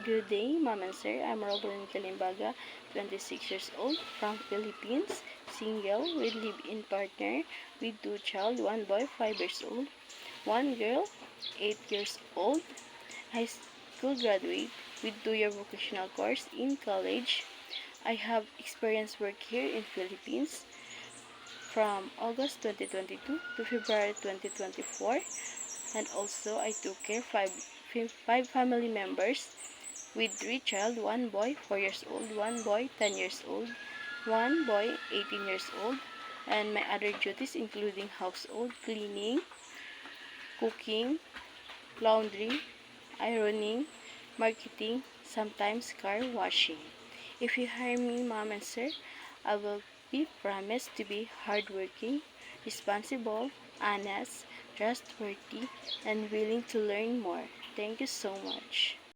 Good day, Mom and Sir. I'm Roblyn Kalimbaga, 26 years old, from Philippines, single, with live-in partner, with 2 child, 1 boy, 5 years old, 1 girl, 8 years old, high school graduate, with 2-year vocational course in college. I have experience work here in Philippines from August 2022 to February 2024, and also I took care five family members with 3 child, 1 boy 4 years old, 1 boy 10 years old, 1 boy 18 years old, and my other duties including household cleaning, cooking, laundry, ironing, marketing, sometimes car washing. If you hire me, Mom and Sir, I will be promised to be hardworking, responsible, honest, trustworthy, and willing to learn more. Thank you so much.